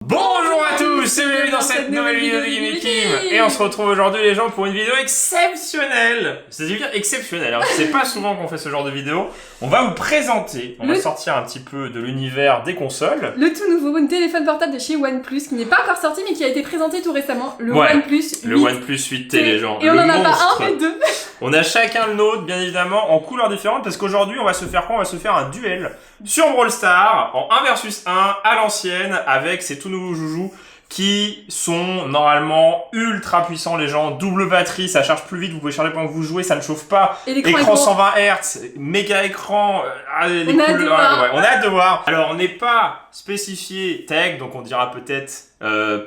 Bonjour à tous et bienvenue dans cette nouvelle vidéo de Gaming Team. Et on se retrouve aujourd'hui les gens pour une vidéo exceptionnelle. C'est-à-dire exceptionnelle, hein. C'est pas souvent qu'on fait ce genre de vidéo. On va vous présenter, on va sortir un petit peu de l'univers des consoles. Le tout nouveau, un téléphone portable de chez OnePlus qui n'est pas encore sorti mais qui a été présenté tout récemment. Le OnePlus 8. Le OnePlus 8T les gens. Et on en a pas un mais deux. On a chacun le nôtre bien évidemment en couleurs différentes parce qu'aujourd'hui on va se faire quoi? On va se faire un duel sur Brawl Stars en 1 versus 1 à l'ancienne avec ces tout nouveaux joujoux qui sont normalement ultra puissants les gens, double batterie, ça charge plus vite, vous pouvez charger pendant que vous jouez, ça ne chauffe pas, et écran 120 Hz, méga écran, les couleurs, on a hâte de voir. Alors on n'est pas spécifié tech, donc on dira peut-être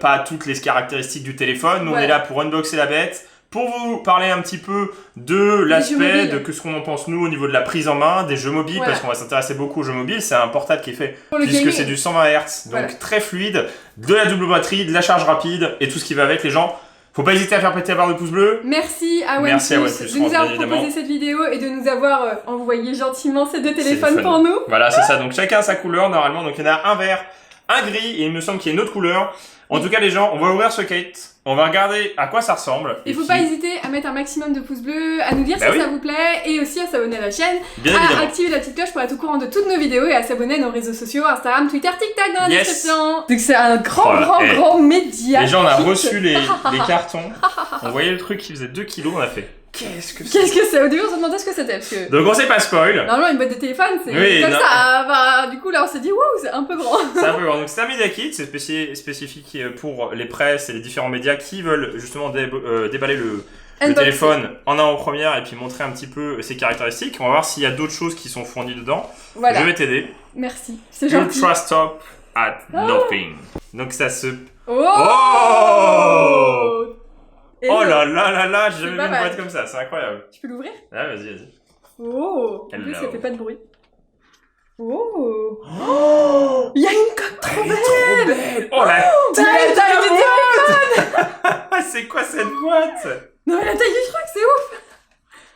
pas toutes les caractéristiques du téléphone, nous on est là pour unboxer la bête, pour vous parler un petit peu de l'aspect, de ce qu'on en pense nous au niveau de la prise en main, des jeux mobiles, parce qu'on va s'intéresser beaucoup aux jeux mobiles, c'est un portable qui est fait puisque c'est du 120 Hz, donc très fluide, de la double batterie, de la charge rapide et tout ce qui va avec les gens. Faut pas hésiter à faire péter la barre de pouce bleu. Merci à OnePlus de nous avoir proposé cette vidéo et de nous avoir envoyé gentiment ces deux téléphones pour nous. Voilà, c'est ça, donc chacun a sa couleur normalement, donc il y en a un vert, un gris et il me semble qu'il y a une autre couleur. En tout cas les gens, on va ouvrir ce kit, on va regarder à quoi ça ressemble. Il faut pas hésiter à mettre un maximum de pouces bleus, à nous dire si ça vous plaît et aussi à s'abonner à la chaîne, à activer la petite cloche pour être au courant de toutes nos vidéos et à s'abonner à nos réseaux sociaux, Instagram, Twitter, TikTok dans la description. Donc c'est un grand média. Les gens, on a reçu les cartons, on voyait le truc qui faisait 2 kilos, on a fait qu'est-ce que c'est? Au début on se demandait ce que c'était parce que... Donc on sait pas spoil. Normalement une boîte de téléphone c'est comme ça, bah, du coup là on s'est dit wow c'est un peu grand. C'est un peu grand, donc c'est un media kit, c'est spécifique pour les presses et les différents médias qui veulent justement déballer le téléphone en avant-première et puis montrer un petit peu ses caractéristiques. On va voir s'il y a d'autres choses qui sont fournies dedans. Voilà. Je vais t'aider. Merci, c'est gentil. Ultra stop at nothing. Donc ça se... Oh là là là là, j'ai jamais vu une boîte comme ça, c'est incroyable. Tu peux l'ouvrir? Ah vas-y. Oh, en plus ça fait pas de bruit. Oh, il y a une coque trop belle. Oh la taille du téléphone. C'est quoi cette boîte? Non mais la taille du truc, c'est ouf.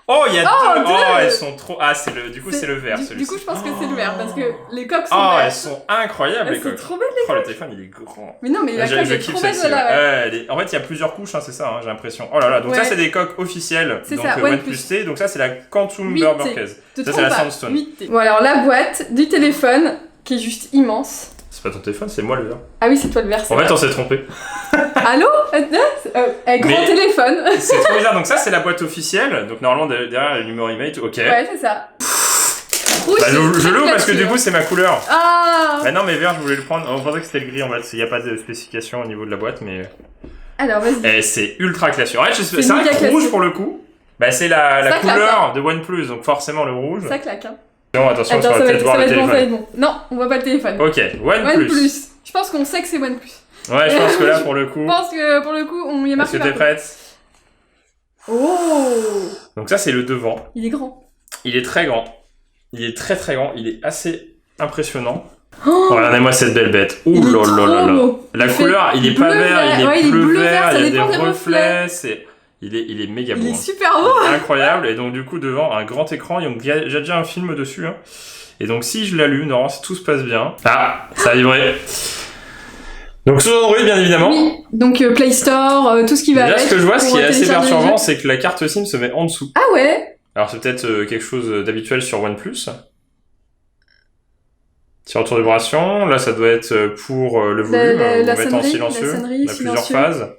Oh, il y a deux. Oh, elles sont trop... Ah, du coup, c'est le vert, celui-ci. Du coup, je pense que c'est le vert, parce que les coques sont vertes. Elles sont incroyables, les coques. C'est trop belle, les coques. Oh, le téléphone, il est grand. Mais non, mais la coque est trop belle, là. En fait, il y a plusieurs couches, hein, c'est ça, j'ai l'impression. Oh là là, donc ça, c'est des coques officielles. C'est donc, ça, OnePlus T. Donc ça, c'est la Quantum Burberry. Ça, c'est la Sandstone. Bon, alors, la boîte du téléphone, qui est juste immense. C'est pas ton téléphone, c'est moi le vert. Ah oui, c'est toi le vert. En fait, on s'est trompé. Allô? Grand téléphone. C'est trop bizarre. Donc ça, c'est la boîte officielle. Donc normalement, derrière, il y a le numéro email. Ok. Ouais, c'est ça. Je l'ouvre parce que du coup, c'est ma couleur. Ah. Bah non, mais vert, je voulais le prendre. On pensait que c'était le gris en fait. Il n'y a pas de spécification au niveau de la boîte, mais... Alors, vas-y. C'est ultra classique. En fait, c'est vrai que rouge pour le coup. Bah c'est la couleur de OnePlus, donc forcément le rouge. Ça claque, hein. Non, attention, ça va peut-être voir le téléphone. Bon. Non, on voit pas le téléphone. Ok, OnePlus. Je pense qu'on sait que c'est OnePlus. Ouais, je pense que là, pour le coup... Je pense que pour le coup, on y est marqué. Est-ce que t'es prête? Oh. Donc ça, c'est le devant. Il est grand. Il est très grand. Il est très très grand. Il est assez impressionnant. Oh, regardez-moi cette belle bête. Ouh là là là là. La couleur, il est pas vert, il est bleu-vert, il y a des reflets. Il est méga beau. Il est super beau. Incroyable. Et donc du coup devant un grand écran, j'ai déjà un film dessus. Hein. Et donc si je l'allume, normalement si tout se passe bien. Ah, ça a vibré. Donc sous Android bien évidemment. Oui. Donc Play Store, tout ce qui va avec. Là ce que je vois, ce qui est assez perturbant, c'est que la carte SIM se met en dessous. Ah ouais. Alors c'est peut-être quelque chose d'habituel sur OnePlus. Petit retour de vibration. Là ça doit être pour le volume. On va mettre en silencieux. On a plusieurs phases.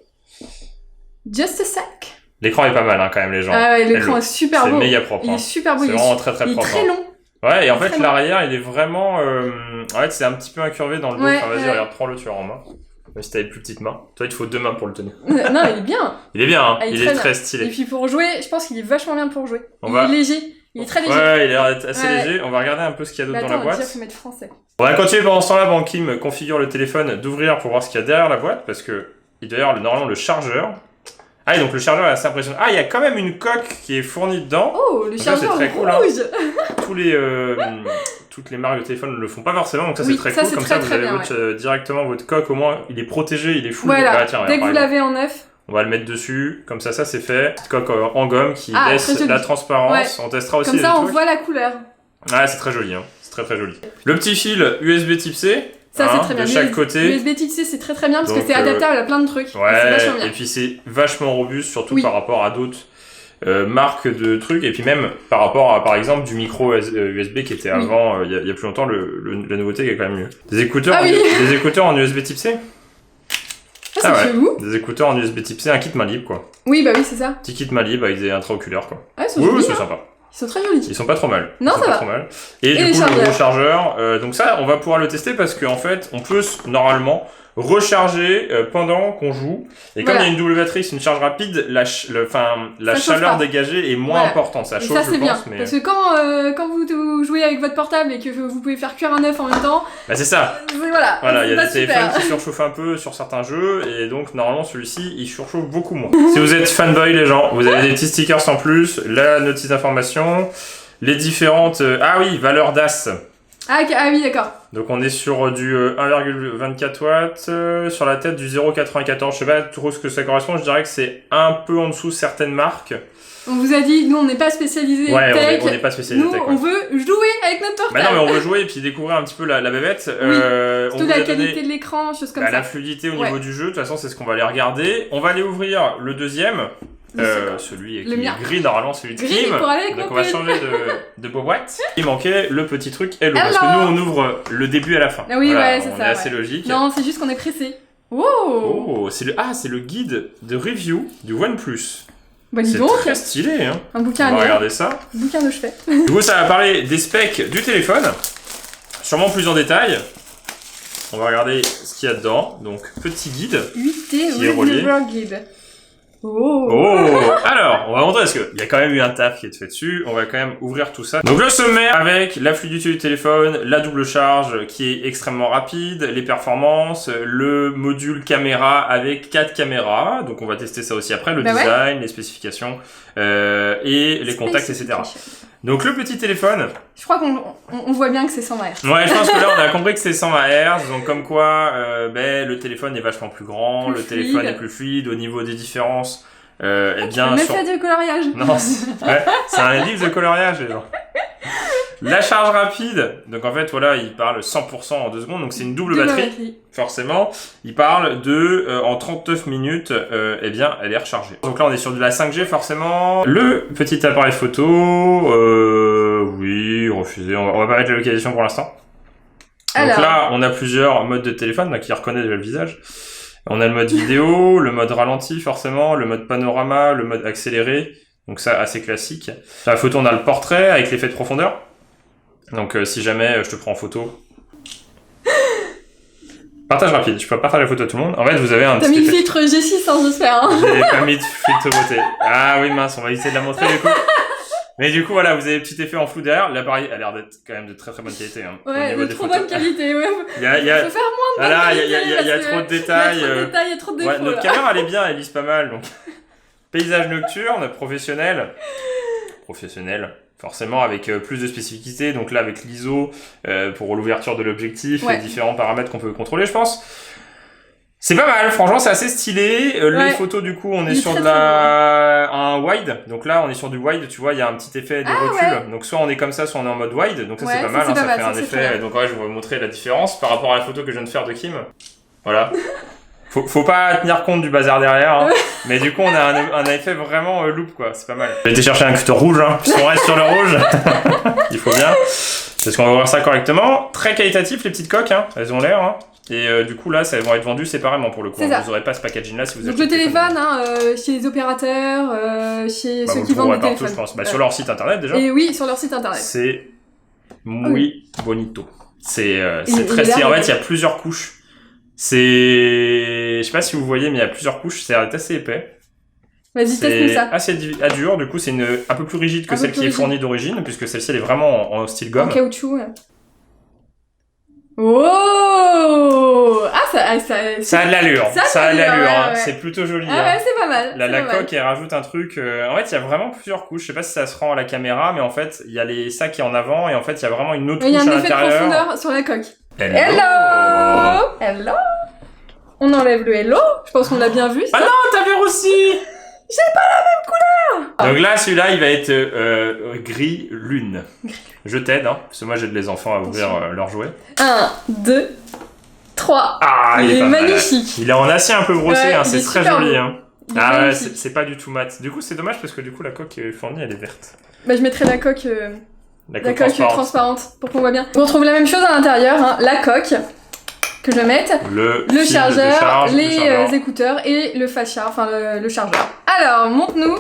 Just a sec. L'écran est pas mal hein, quand même les gens. Ah ouais, l'écran est super beau. C'est méga propre. Il est super beau. C'est vraiment très très propre. Il est très long. Ouais, et en fait l'arrière il est vraiment... En fait c'est un petit peu incurvé dans le dos. Enfin vas-y regarde, prends-le, tu en main. Même si t'as les plus petites mains. Toi il te faut 2 mains pour le tenir. Non, il est bien. Il est bien, hein. Il est très stylé. Et puis pour jouer, je pense qu'il est vachement bien pour jouer. Il est léger. Il est très léger. Ouais, il a l'air assez léger. On va regarder un peu ce qu'il y a d'autre dans la boîte. Faut mettre français. On va continuer pendant ce temps-là, pendant Kim configure le téléphone, d'ouvrir pour voir ce qu'il y a derrière la boîte, parce que il doit y avoir normalement le chargeur. Ah, et donc le chargeur est assez impressionnant. Ah, il y a quand même une coque qui est fournie dedans. Oh, le chargeur c'est très cool, hein. Rouge. Toutes les marques de téléphone ne le font pas forcément, donc ça c'est très cool. Comme ça, vous avez directement votre coque, au moins il est protégé, il est full. Voilà, dès que vous l'avez en neuf. On va le mettre dessus, comme ça c'est fait. Petite coque en gomme qui laisse la transparence. On testera aussi. Comme ça on voit la couleur. Ah, c'est très joli, hein. C'est très très joli. Le petit fil USB type C. Ça, c'est très bien. De chaque côté. USB Type-C, c'est très très bien parce que c'est adaptable à plein de trucs. Ouais, et puis c'est vachement robuste, surtout par rapport à d'autres marques de trucs, et puis même par rapport à, par exemple, du micro USB qui était avant, il y a plus longtemps, la nouveauté qui est quand même mieux. Des écouteurs, des écouteurs en USB Type-C. Ah ouais, des écouteurs en USB Type-C, un kit main libre, quoi. Oui, bah oui, c'est ça. Petit kit main libre avec des intraoculaires, quoi. Ah, ils sont jolis, c'est sympa. Ils sont très jolis. Ils sont pas trop mal. Non, ça va. Trop mal. Et du coup, le rechargeur. Donc ça, on va pouvoir le tester parce qu'en fait, on peut normalement recharger pendant qu'on joue. Et comme il y a une double batterie, c'est une charge rapide, la chaleur dégagée est moins importante. Ça chauffe, ça, c'est bien. Mais... Parce que quand vous jouez avec votre portable et que vous pouvez faire cuire un œuf en même temps... Bah c'est ça. Voilà, il y a des téléphones qui surchauffent un peu sur certains jeux. Et donc, normalement, celui-ci, il surchauffe beaucoup moins. Si vous êtes fanboy, les gens, vous avez des petits stickers en plus, la notice d'information, les différentes... valeurs DAS. Ah oui, d'accord. Donc on est sur du 1,24 watts, sur la tête du 0,94. Je sais pas trop ce que ça correspond, je dirais que c'est un peu en dessous certaines marques. On vous a dit, nous on n'est pas spécialisé tech. On n'est pas spécialisé tech. On veut jouer avec notre portable. Bah non, mais on veut jouer et puis découvrir un petit peu la bébête. Surtout la qualité de l'écran, choses comme ça. La fluidité au niveau du jeu, de toute façon c'est ce qu'on va aller regarder. On va aller ouvrir le deuxième. Celui qui est gris, normalement celui de Kim. Donc on va changer de boîte. Il manquait le petit truc Hello. Parce que nous on ouvre le début à la fin. Ah oui, c'est ça. On est assez logique. Non, c'est juste qu'on est pressé. C'est le guide de review du OnePlus. Bah, c'est très stylé, hein. Un bouquin on va regarder ça. Un bouquin de chevet. Du coup, ça va parler des specs du téléphone, sûrement plus en détail. On va regarder ce qu'il y a dedans. Donc, petit guide. 8T qui est relié. Guide. Alors, on va montrer parce qu'il y a quand même eu un taf qui est fait dessus. On va quand même ouvrir tout ça. Donc le sommaire avec la fluidité du téléphone, la double charge qui est extrêmement rapide, les performances, le module caméra avec 4 caméras. Donc on va tester ça aussi après, le design, les spécifications et les contacts, etc. Donc le petit téléphone... Je crois qu'on voit bien que c'est 120 Hz. Ouais, je pense que là on a compris que c'est 120 Hz, donc comme quoi le téléphone est vachement plus grand, téléphone est plus fluide, au niveau des différences, même faire du coloriage. Non, c'est un livre de coloriage les gens. La charge rapide, donc en fait voilà, il parle 100% en 2 secondes, donc c'est une double batterie, forcément. Il parle de, en 39 minutes, elle est rechargée. Donc là on est sur de la 5G forcément. Le petit appareil photo, oui, refusé, on va pas mettre la localisation pour l'instant. Donc là on a plusieurs modes de téléphone, donc il reconnaît déjà le visage. On a le mode vidéo, le mode ralenti forcément, le mode panorama, le mode accéléré, donc ça assez classique. Sur la photo on a le portrait avec l'effet de profondeur. Donc si jamais je te prends en photo... Partage rapide, je peux partager la photo à tout le monde. En fait vous avez un petit... T'as mis le filtre G6 hein, j'espère. J'ai pas mis de filtre beauté. Ah oui mince, on va essayer de la montrer du coup. Mais du coup voilà, vous avez le petit effet en flou derrière. L'appareil a l'air d'être quand même de très très bonne qualité. Hein, ouais, de trop bonne qualité. Ouais. Il faut faire moins de bonne qualité. Il y a trop de détails. Il y a trop de détails, il y a trop de défauts. Notre caméra elle est bien, elle lisse pas mal. Donc paysage nocturne, professionnel. Forcément avec plus de spécificité, donc là avec l'ISO pour l'ouverture de l'objectif, les différents paramètres qu'on peut contrôler je pense. C'est pas mal, franchement c'est assez stylé. Les photos du coup on est sur un wide, donc là on est sur du wide, tu vois il y a un petit effet de recul, donc soit on est comme ça, soit on est en mode wide, donc ça c'est pas mal, ça fait un effet, donc je vais vous montrer la différence par rapport à la photo que je viens de faire de Kim. Voilà. Faut pas tenir compte du bazar derrière, hein. Mais du coup on a un effet vraiment loop quoi, c'est pas mal. J'ai été chercher un cutter rouge, hein, puisqu'on reste sur le rouge, il faut bien, parce qu'on va voir ça correctement. Très qualitatif les petites coques, hein. Elles ont l'air, hein. Et du coup là, elles vont être vendues séparément pour le coup. Vous aurez pas ce packaging là si vous achetez. Donc le téléphone, chez les opérateurs, chez ceux qui vendent des téléphones. Je pense. Sur leur site internet déjà. Et oui, sur leur site internet. C'est muy bonito. C'est très stylé. En fait, il y a plusieurs couches. Je sais pas si vous voyez, mais il y a plusieurs couches. C'est assez épais. Vas-y, teste ça. Assez dur. Du coup, c'est un peu plus rigide que celle qui est fournie d'origine, puisque celle-ci elle est vraiment en style gomme. En caoutchouc. Ouais. Oh! Ça a de l'allure. Ça a de l'allure. Hein. C'est plutôt joli. Ah ouais, c'est pas mal. La coque, elle rajoute un truc. En fait, il y a vraiment plusieurs couches. Je sais pas si ça se rend à la caméra, mais en fait, il y a les sacs qui est en avant et en fait, il y a vraiment une autre couche à l'intérieur. Il y a un effet de profondeur sur la coque. Hello! On enlève le hello. Je pense qu'on l'a bien vu. Ah non, t'as vu aussi! J'ai pas la même couleur! Donc là, celui-là, il va être gris lune. Je t'aide, hein, parce que moi j'ai des enfants à ouvrir leurs jouets. 1, 2. 3. Ah, il est magnifique. Il est en acier un peu brossé, hein, c'est très joli. Beau. Hein. Ah ouais, c'est pas du tout mat. Du coup, c'est dommage parce que du coup, la coque fournie, elle est verte. Bah, je mettrai la coque, la coque transparente pour qu'on voit bien. On retrouve la même chose à l'intérieur, hein, la coque que je vais mettre, le chargeur, les écouteurs et le fast charge, enfin le chargeur. Alors, montre-nous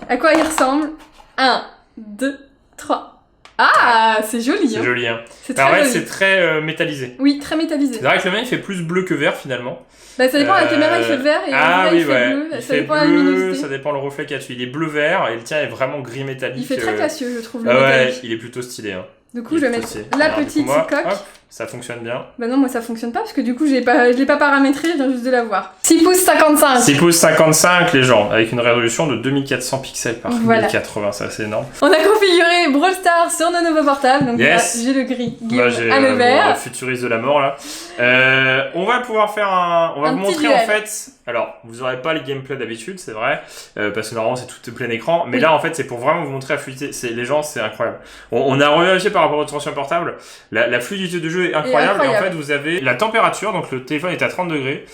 à quoi il ressemble. 1, 2, 3. Ah, c'est joli. C'est joli, hein. C'est très joli. C'est très métallisé. Oui, très métallisé. C'est vrai que le mien, il fait plus bleu que vert, finalement. Bah, ça dépend, la caméra, il fait vert et il fait bleu. Ça dépend de la luminosité. Ça dépend le reflet qu'il y a dessus. Il est bleu-vert et le tien est vraiment gris métallique. Il fait très classieux, je trouve, le métallique. Ouais, il est plutôt stylé, hein. Du coup, je vais mettre la petite coque. Hop, ça fonctionne bien. Bah non, moi ça fonctionne pas parce que du coup, je l'ai pas paramétré, je viens juste de la voir. 6 pouces 55. 6 pouces 55, les gens, avec une résolution de 2400 pixels par 1080, ça c'est énorme. On a configuré Brawl Stars sur nos nouveaux portables, donc yes. J'ai le gris, Guillaume a le vert. Le futuriste de la mort là. On va pouvoir faire on va vous montrer en fait. Alors, vous aurez pas les gameplays d'habitude, c'est vrai, parce que normalement c'est tout plein écran, mais là en fait c'est pour vraiment vous montrer la fluidité. Les gens, c'est incroyable. On a revérifié par rapport aux tensions portables, la fluidité de jeu est incroyable. Et en fait vous avez la température, donc le téléphone est à 30 degrés.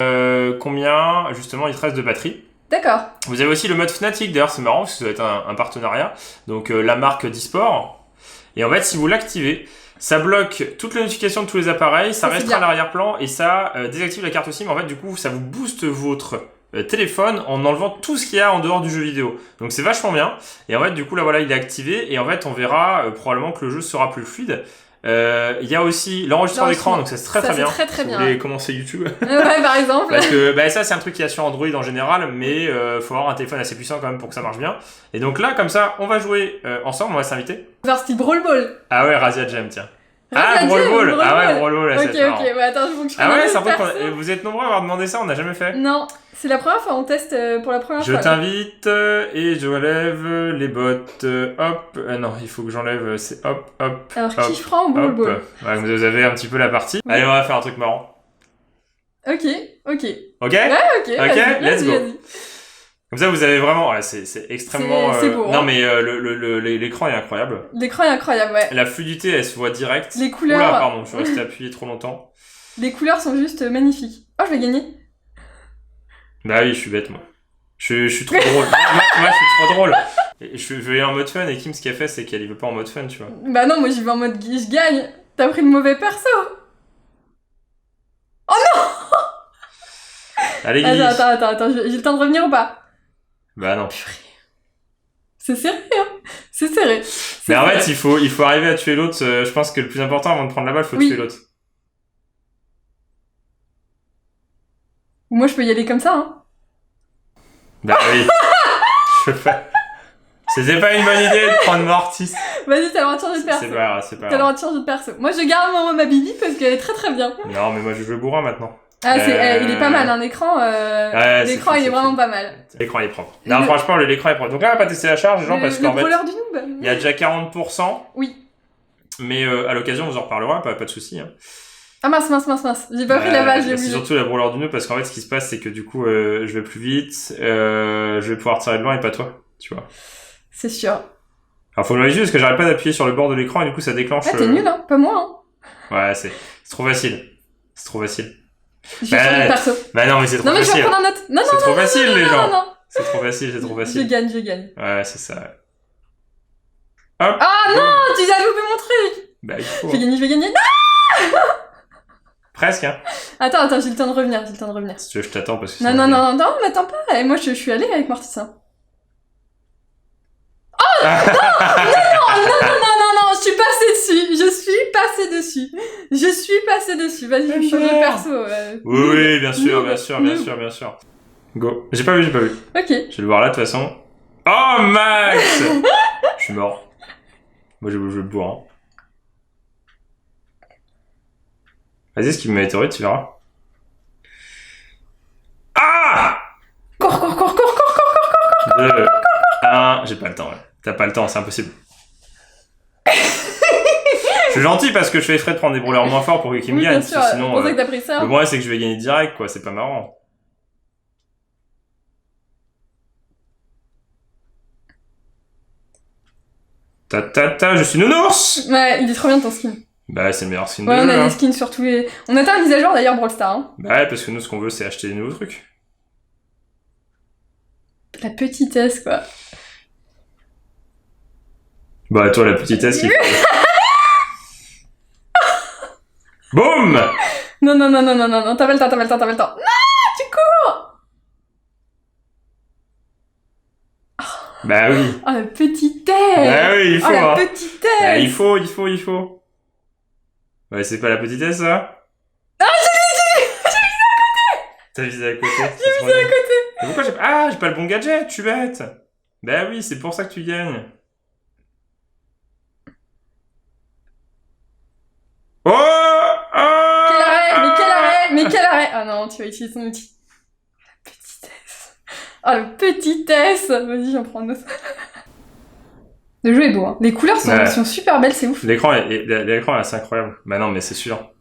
Combien justement il te reste de batterie? D'accord. Vous avez aussi le mode Fnatic, d'ailleurs c'est marrant parce que ça va être un partenariat, donc la marque d'e-sport. Et en fait si vous l'activez, ça bloque toutes les notifications de tous les appareils, ça restreint l'arrière-plan et ça désactive la carte SIM. En fait, du coup, ça vous booste votre téléphone en enlevant tout ce qu'il y a en dehors du jeu vidéo. Donc c'est vachement bien. Et en fait, du coup, là, voilà, il est activé. Et en fait, on verra probablement que le jeu sera plus fluide. Il y a aussi l'enregistrement d'écran, donc ça c'est très bien. Très bien. Vous voulez commencer YouTube. Ouais, par exemple. Parce que ça c'est un truc qu'il y a sur Android en général, mais faut avoir un téléphone assez puissant quand même pour que ça marche bien. Et donc là, comme ça, on va jouer ensemble, on va s'inviter. Vers style Brawl Ball. Ah ouais, Razia Jam, tiens. Brawl Ball. Ah ouais, Brawl Ball, là, ok, ouais, attends, je vous Ah ouais, c'est un truc vous êtes nombreux à avoir demandé ça, on n'a jamais fait. Non, c'est la première fois, on teste pour la première fois. Je t'invite et je relève les bottes. Hop, non, il faut que j'enlève, c'est hop. Alors, qui je prends Brawl Ball? Ouais, vous avez un petit peu la partie. Allez, on va faire un truc marrant. Ok. Ok? Ouais, ok, let's go. Comme ça, vous avez vraiment... Ouais, c'est extrêmement... C'est beau, Non, mais l'écran est incroyable. L'écran est incroyable, ouais. La fluidité, elle se voit direct. Les couleurs... Oula, pardon, je suis resté appuyé trop longtemps. Les couleurs sont juste magnifiques. Oh, je vais gagner. Bah oui, je suis bête, moi. Je suis trop drôle. moi, je suis trop drôle. Je vais en mode fun, et Kim, ce qu'elle fait, c'est qu'elle y veut pas en mode fun, tu vois. Bah non, moi, j'y vais en mode je gagne. T'as pris le mauvais perso. Oh non. Allez, Attends, j'ai le temps de revenir ou pas? Bah non. C'est serré, hein. C'est serré. Mais en fait, il faut arriver à tuer l'autre. Je pense que le plus important, avant de prendre la balle, il faut tuer l'autre. Moi, je peux y aller comme ça, hein. Bah oui. Je fais. C'était pas une bonne idée de prendre Mortis. Vas-y, t'as le droit de changer de perso. C'est pas grave. T'as le droit de changer de perso. Moi, je garde ma Bibi parce qu'elle est très très bien. Non, mais moi, je joue bourrin maintenant. Ah, il est pas mal, un écran. L'écran, il est vraiment pas mal. L'écran, il est propre. Non, franchement, l'écran est propre. Donc là, on va pas tester la charge, genre, parce qu'en fait. Le du noob. Il y a déjà 40%. Oui. Mais à l'occasion, on vous en reparlera, pas de soucis. Hein. Ah mince. J'ai pas pris la balle, j'ai oublié. C'est surtout la brawler du noob, parce qu'en fait, ce qui se passe, c'est que du coup, je vais plus vite, je vais pouvoir tirer de loin et pas toi, tu vois. C'est sûr. Alors, faut le réussir parce que j'arrête pas d'appuyer sur le bord de l'écran et du coup, ça déclenche. Ah, t'es nul, hein, pas moi, hein. Ouais, c'est trop facile. C'est trop facile. J'ai changé de perso. Bah non, mais c'est trop facile. Non, mais je vais prendre un autre. Non, c'est trop facile, les gens. Non. C'est trop facile. Je gagne. Ouais, c'est ça. Hop. Ah non, tu as loupé mon truc. Bah, il faut. Je vais gagner. Non. Presque, hein. Attends, j'ai le temps de revenir. Si tu veux, je t'attends parce que. Non, m'attends pas. Moi, je suis allée avec Mortis. Hein. Oh non, je suis passée dessus. Vas-y, je vais changer de perso. Oui, bien sûr. Go. J'ai pas vu. Ok. Je vais le voir là, de toute façon. Oh, Max. Je suis mort. Moi, je vais le bourrin. Vas-y, ce qui me met météorite, tu verras. Ah! Cours. 2, 1, j'ai pas le temps, ouais. T'as pas le temps, c'est impossible. Je suis gentil parce que je fais exprès de prendre des brawlers moins forts pour qu'ils me gagnent. Sinon, c'est pour ça que t'as pris ça. Le problème, c'est que je vais gagner direct, quoi. C'est pas marrant. Je suis nounours! Ouais, il est trop bien ton skin. Bah c'est le meilleur skin de jeu. Ouais, on a des skins sur tous les... On atteint la mise à jour d'ailleurs Brawl Stars. Hein. Bah ouais, parce que nous ce qu'on veut c'est acheter des nouveaux trucs. La petitesse quoi. Bah toi la petitesse il faut... Boum. Non, t'as pas le temps. Non, tu cours. Bah oui. Oh la petitesse. Bah oui, il faut. Oh la petitesse. Bah, il faut. Ouais, c'est pas la petitesse ça? Ah, j'ai visé T'as visé à côté? J'ai visé à côté. Mais pourquoi j'ai pas le bon gadget, tu bête. Bah oui, c'est pour ça que tu gagnes. Oh, Mais quel arrêt. Ah non, tu vas utiliser ton outil. La petitesse. Oh la petitesse. Vas-y, j'en prends un autre. Le jeu est beau, hein. Les couleurs sont super belles, c'est ouf. L'écran est assez incroyable. Bah non, mais c'est sûr.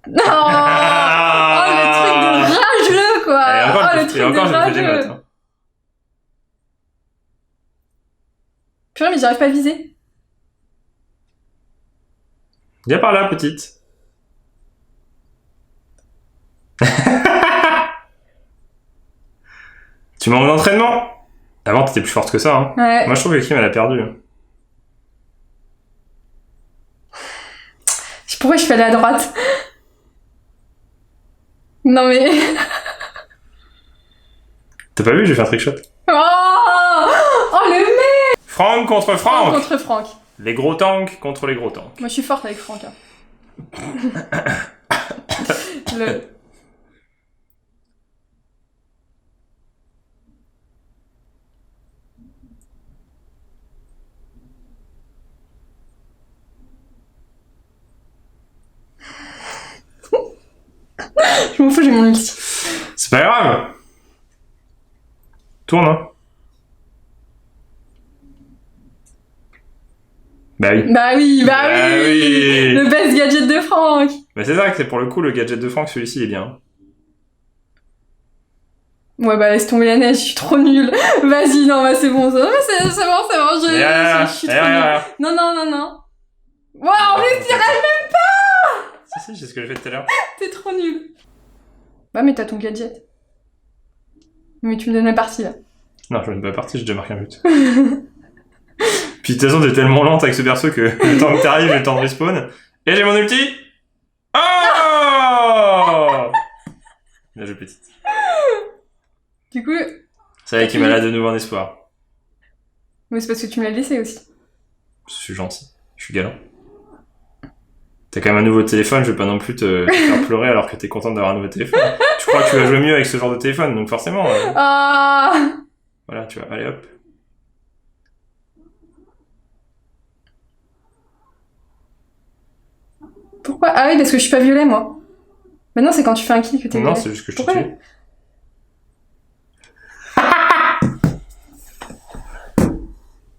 Non. Oh, le truc de rageux, quoi. Le truc de rageux. Hein. Purée, mais j'arrive pas à viser. Viens par là, petite. Tu manques d'entraînement? Avant, t'étais plus forte que ça. Hein. Ouais. Moi, je trouve que Kim, elle a perdu. Pourquoi je suis allée à droite? Non mais... T'as pas vu, j'ai fait un trickshot. Oh le mec. Franck contre Franck. Franck contre Franck. Les gros tanks contre les gros tanks. Moi je suis forte avec Franck. Hein. Je m'en fous, j'ai mon ulti. C'est pas grave. Tourne, hein. Bah oui. Bah oui. Le best gadget de Franck. Bah c'est ça que c'est pour le coup, le gadget de Franck, celui-ci est bien. Ouais bah laisse tomber la neige, je suis trop nulle. Vas-y, non bah c'est bon, c'est bon, je suis trop nulle. Non. Wow, mais tu rêves même pas. Si, c'est ce que j'ai fait tout à l'heure. T'es trop nul. Bah mais t'as ton gadget. Mais tu me donnes la partie là. Non, je donne pas la partie, j'ai déjà marqué un but. Puis de toute façon, t'es tellement lente avec ce perso que le temps que t'arrives, j'ai le temps de respawn. Et j'ai mon ulti. Oh. Bien joué, petite. Du coup... C'est vrai qu'il m'a là de nouveau un espoir. Mais c'est parce que tu me l'as laissé aussi. Je suis gentil, je suis galant. T'as quand même un nouveau téléphone, je vais pas non plus te faire pleurer alors que t'es contente d'avoir un nouveau téléphone. Tu crois que tu vas jouer mieux avec ce genre de téléphone, donc forcément... Voilà, tu vois, allez hop. Pourquoi? Ah oui, parce que je suis pas violet, moi. Maintenant, c'est quand tu fais un kill que t'es violet. Non, c'est juste que je te tue.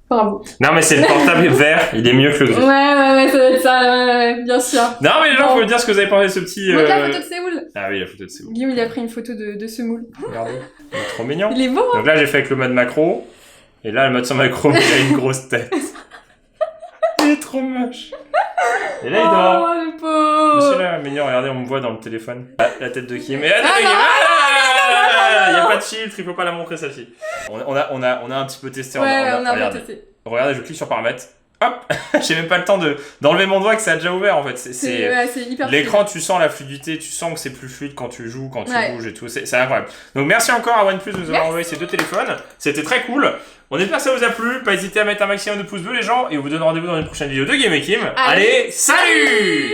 Bravo. Non, mais c'est le portable vert, il est mieux que le gris. Ouais, ça doit être ça, ouais, bien sûr. Non, mais les gens, faut me dire ce que vous avez pensé de ce petit... Montre la photo de Séoul. Ah oui, la photo de Séoul. Guillaume, il a pris une photo de ce moule. Regardez, il est trop mignon. Il est beau, hein. Donc là, j'ai fait avec le mode macro. Et là, le mode sans macro, il a une grosse tête. Il est trop moche. Et là, il dort. Oh, le pauvre. Monsieur là, mignon, regardez, on me voit dans le téléphone. Ah, la tête de Kim. Et la tête de Kim. Il n'y a pas de filtre, il faut pas la montrer, celle-ci. On a un petit peu testé. Ouais, on a un peu testé. Regardez, je clique sur paramètres. Hop. J'ai même pas le temps d'enlever mon doigt que ça a déjà ouvert, en fait. C'est hyper l'écran, tu sens la fluidité, tu sens que c'est plus fluide quand tu joues, quand tu bouges et tout. C'est incroyable. Donc merci encore à OnePlus de nous avoir envoyé ces deux téléphones. C'était très cool. On espère que ça vous a plu. Pas hésiter à mettre un maximum de pouces bleus, les gens. Et on vous donne rendez-vous dans une prochaine vidéo de Game et Kim. Allez, salut!